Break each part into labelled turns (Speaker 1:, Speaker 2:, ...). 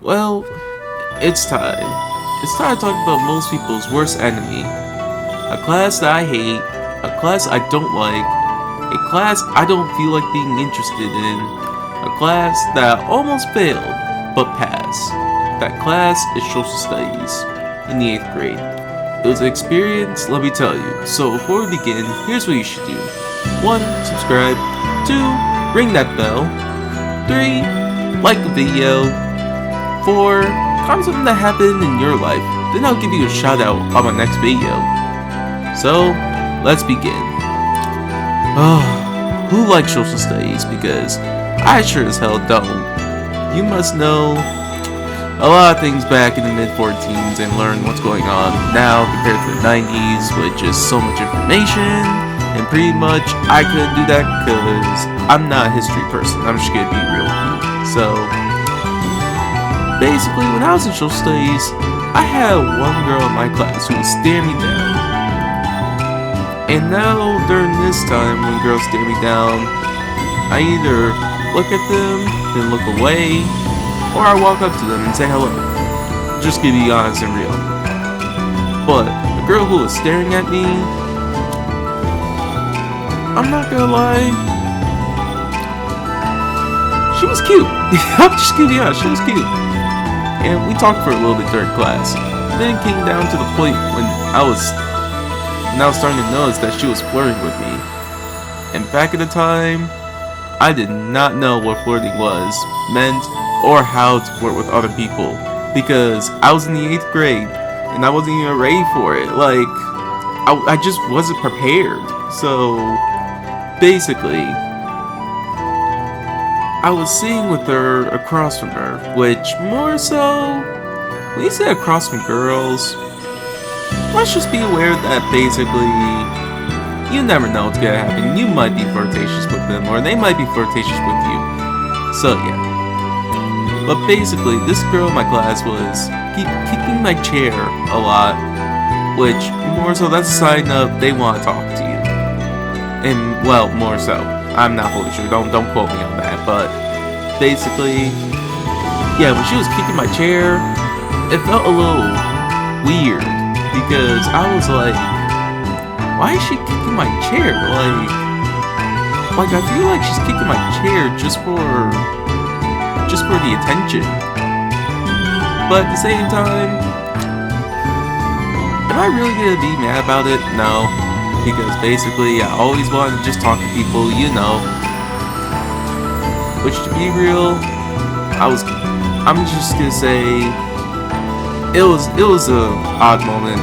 Speaker 1: Well, it's time. It's time to talk about most people's worst enemy. A class that I hate, a class I don't like, a class I don't feel like being interested in, a class that I almost failed, but passed. That class is social studies in the 8th grade. It was an experience, let me tell you. So before we begin, here's what you should do. 1. Subscribe. 2. Ring that bell. 3. Like the video. 4. Comment something that happened in your life, then I'll give you a shout out on my next video. So, let's begin. Who likes social studies? Because I sure as hell don't. You must know a lot of things back in the mid-14s and learn what's going on now compared to the 90s with just so much information, and pretty much I couldn't do that because I'm not a history person. I'm just gonna be real with you. So basically, when I was in social studies, I had one girl in my class who would stare me down. And now, during this time, when girls stare me down, I either look at them, then look away, or I walk up to them and say hello. Just to be honest and real. But the girl who was staring at me, I'm not gonna lie, she was cute. I'm just gonna be honest, she was cute. And we talked for a little bit during class. Then it came down to the point when I was starting to notice that she was flirting with me. And back at the time, I did not know what flirting meant, or how to flirt with other people. Because I was in the 8th grade, and I wasn't even ready for it. Like, I just wasn't prepared. So, basically, I was sitting with her across from her, which more so, when you sit across from girls, let's just be aware that basically, you never know what's gonna happen. You might be flirtatious with them, or they might be flirtatious with you. So yeah. But basically, this girl in my class was kicking my chair a lot, which more so that's a sign of they want to talk to you. And well, more so. I'm not fully sure. Don't quote me on that. But basically, yeah, when she was kicking my chair, it felt a little weird because I was like, why is she kicking my chair? Like I feel like she's kicking my chair just for the attention. But at the same time, am I really gonna be mad about it? No. Because basically, I always wanted to just talk to people, you know. Which, to be real, I'm just gonna say, it was a odd moment,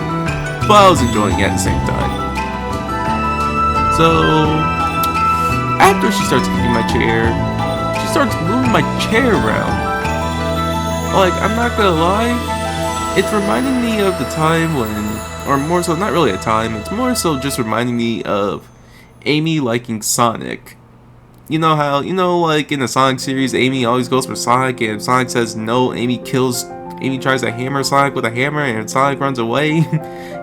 Speaker 1: but I was enjoying it at the same time. So, after she starts kicking my chair, she starts moving my chair around. Like, I'm not gonna lie, it's reminding me of the time when, or more so, not really a time, it's more so just reminding me of Amy liking Sonic. You know how, like in the Sonic series, Amy always goes for Sonic, and if Sonic says no, Amy tries to hammer Sonic with a hammer, and Sonic runs away?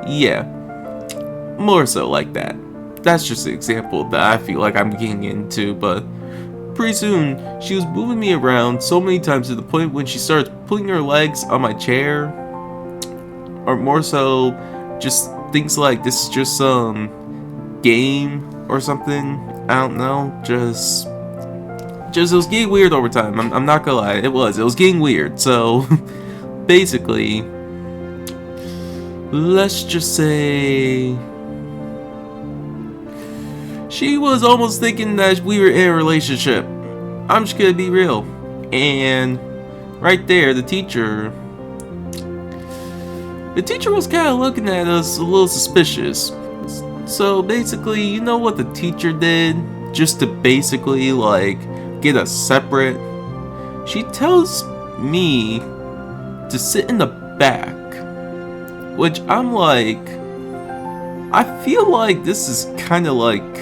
Speaker 1: Yeah. More so like that. That's just an example that I feel like I'm getting into, but pretty soon, she was moving me around so many times to the point when she starts putting her legs on my chair, or more so, just things like this is just some game or something. I don't know. Just it was getting weird over time. I'm not gonna lie. It was getting weird. So basically, let's just say she was almost thinking that we were in a relationship. I'm just gonna be real. And right there, the teacher was kind of looking at us a little suspicious. So basically, you know what the teacher did? Just to basically, like, get us separate? She tells me to sit in the back. Which I'm like, I feel like this is kind of like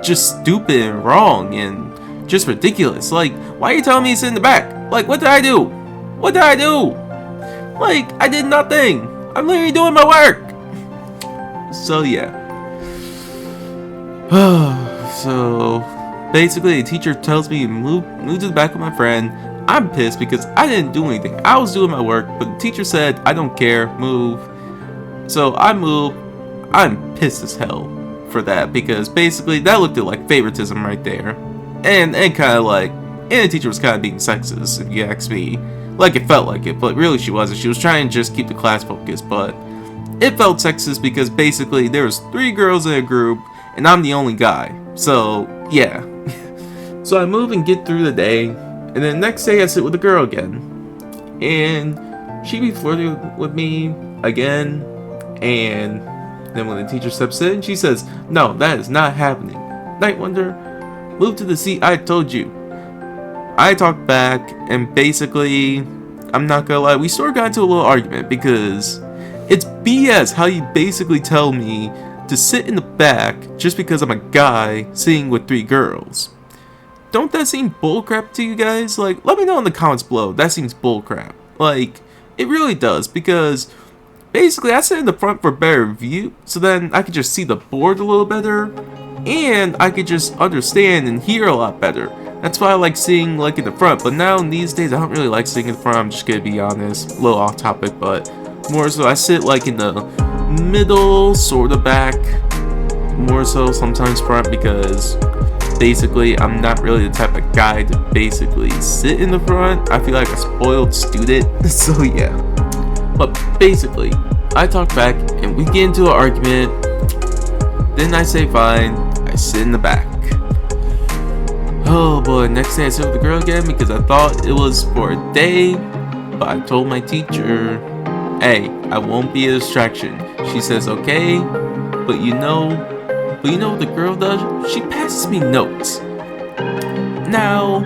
Speaker 1: just stupid and wrong and just ridiculous. Like, why are you telling me to sit in the back? Like, what did I do? What did I do? Like, I did nothing. I'm literally doing my work. So yeah. So basically, the teacher tells me to move to the back with my friend. I'm pissed because I didn't do anything. I was doing my work, but the teacher said, I don't care, move. So I moved. I'm pissed as hell for that because basically that looked like favoritism right there. And kind of like, and the teacher was kind of being sexist, if you ask me. Like, it felt like it, but really she wasn't. She was trying to just keep the class focused, but it felt sexist because basically there was 3 girls in a group, and I'm the only guy. So, yeah. So I move and get through the day, and then the next day I sit with a girl again. And she be flirting with me again, and then when the teacher steps in, she says, no, that is not happening. Night Wonder, move to the seat I told you. I talked back, and basically, I'm not gonna lie, we sort of got into a little argument because it's BS how you basically tell me to sit in the back just because I'm a guy sitting with 3 girls. Don't that seem bullcrap to you guys? Like, let me know in the comments below. That seems bullcrap. Like, it really does because basically I sit in the front for a better view, so then I could just see the board a little better, and I could just understand and hear a lot better. That's why I like sitting like in the front, but now in these days I don't really like sitting in the front. I'm just gonna be honest, a little off topic, but more so I sit like in the middle, sort of back, more so sometimes front because basically I'm not really the type of guy to basically sit in the front. I feel like a spoiled student, so yeah. But basically, I talk back and we get into an argument. Then I say fine, I sit in the back. Oh boy, next day I sit with the girl again because I thought it was for a day, but I told my teacher, hey, I won't be a distraction. She says okay, but you know what the girl does? She passes me notes. Now,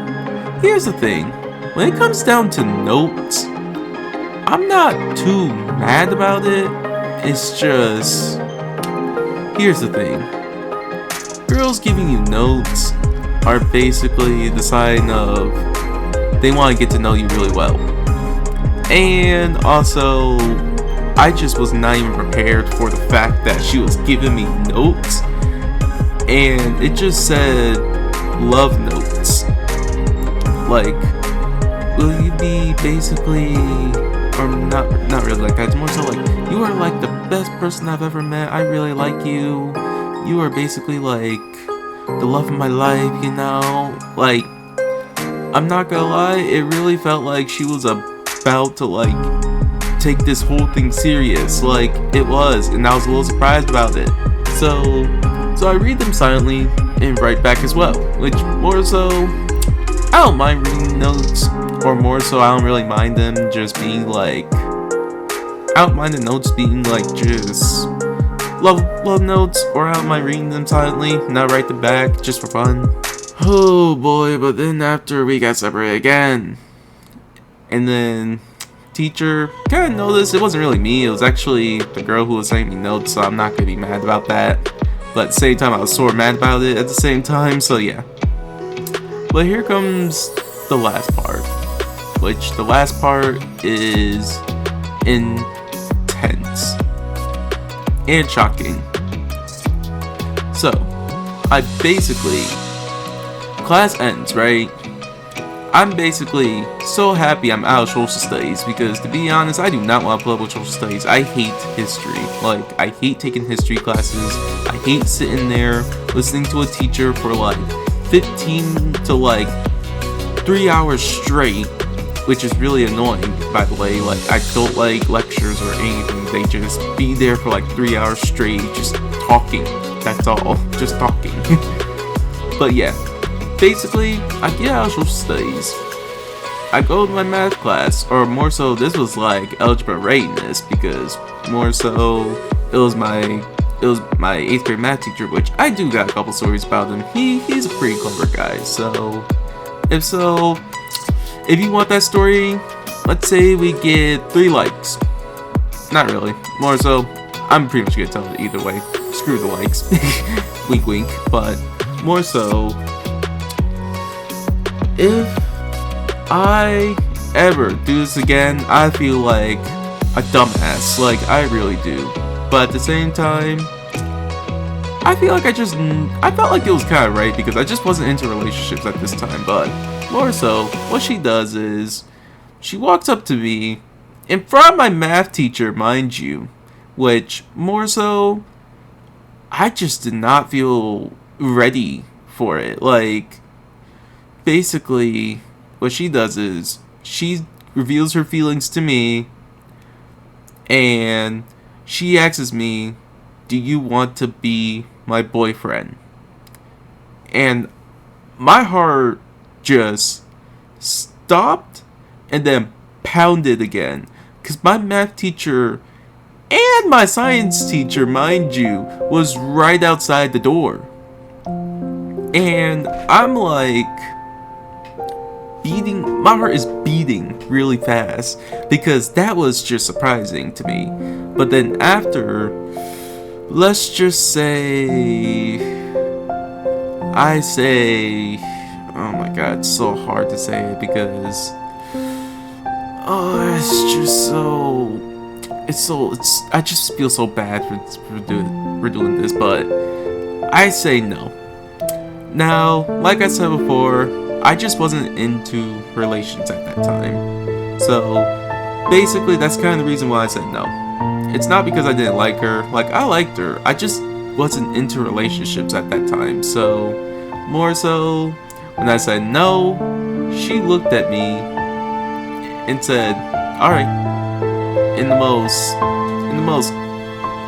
Speaker 1: here's the thing. When it comes down to notes, I'm not too mad about it. It's just, here's the thing. Girls giving you notes are basically the sign of they want to get to know you really well. And also, I just was not even prepared for the fact that she was giving me notes. And it just said love notes. Like, will you be basically, or not really like that. It's more so like, you are like the best person I've ever met. I really like you. You are basically like the love of my life, you know? Like, I'm not gonna lie, it really felt like she was about to like take this whole thing serious, like it was, and I was a little surprised about it. So I read them silently and write back as well, which more so, I don't mind reading notes, or more so I don't really mind them just being like, I don't mind the notes being like just love notes, or I don't mind reading them silently, not write them back just for fun. Oh boy, but then after we got separated again, and then teacher kind of noticed it wasn't really me, it was actually the girl who was sending me notes, so I'm not gonna be mad about that. But at the same time, I was sort of mad about it at the same time, so yeah. But here comes the last part, which the last part is intense and shocking. So, I basically, class ends, right? I'm basically so happy I'm out of social studies because, to be honest, I do not want to put up with social studies. I hate history. Like, I hate taking history classes. I hate sitting there listening to a teacher for like 15 to like 3 hours straight, which is really annoying, by the way. Like, I don't like lectures or anything. They just be there for like 3 hours straight, just talking. That's all. Just talking. But yeah. Basically, I get out of social studies. I go to my math class, or more so, this was like algebra readiness, because more so, it was my 8th grade math teacher, which I do got a couple stories about him. He's a pretty clever guy. So, if you want that story, let's say we get 3 likes. Not really. More so, I'm pretty much gonna tell it either way. Screw the likes. Wink wink. But more so, if I ever do this again, I feel like a dumbass. Like, I really do. But at the same time, I feel like I felt like it was kind of right because I just wasn't into relationships at this time. But more so, what she does is she walks up to me in front of my math teacher, mind you, which more so, I just did not feel ready for it. Like, basically, what she does is she reveals her feelings to me, and she asks me, "Do you want to be my boyfriend?" And my heart just stopped and then pounded again. Because my math teacher and my science teacher, mind you, was right outside the door. And I'm like, my heart is beating really fast because that was just surprising to me. But then after, let's just say, oh my god, it's so hard to say it because, I just feel so bad for doing this, but I say no. Now, like I said before, I just wasn't into relations at that time. So, basically, that's kind of the reason why I said no. It's not because I didn't like her. Like, I liked her. I just wasn't into relationships at that time. So, more so, when I said no, she looked at me and said, "Alright," in the most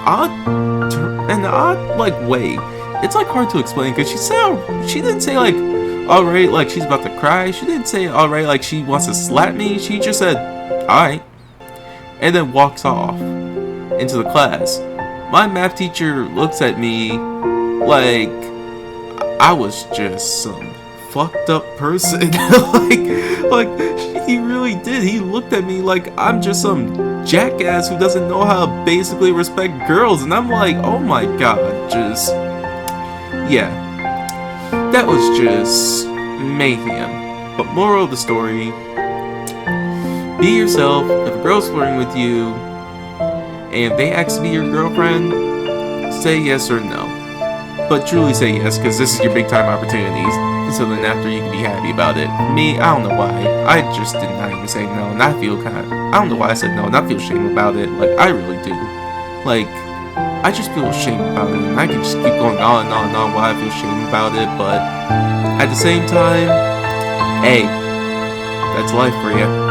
Speaker 1: odd like way. It's like hard to explain because she didn't say like, "Alright," like she's about to cry. She didn't say "alright" like she wants to slap me. She just said, "Alright," and then walks off into the class. My math teacher looks at me like I was just some fucked up person. like he really did. He looked at me like I'm just some jackass who doesn't know how to basically respect girls, and I'm like, oh my god, yeah, that was just mayhem. But moral of the story, be yourself. If a girl's flirting with you and if they ask to be your girlfriend, say yes or no. But truly say yes, because this is your big time opportunities. So then after you can be happy about it. Me, I don't know why. I just did not even say no, and I feel I don't know why I said no, and I feel shame about it. Like, I really do. Like, I just feel shame about it, and I can just keep going on and on and on why I feel shame about it, but at the same time, hey, that's life for you.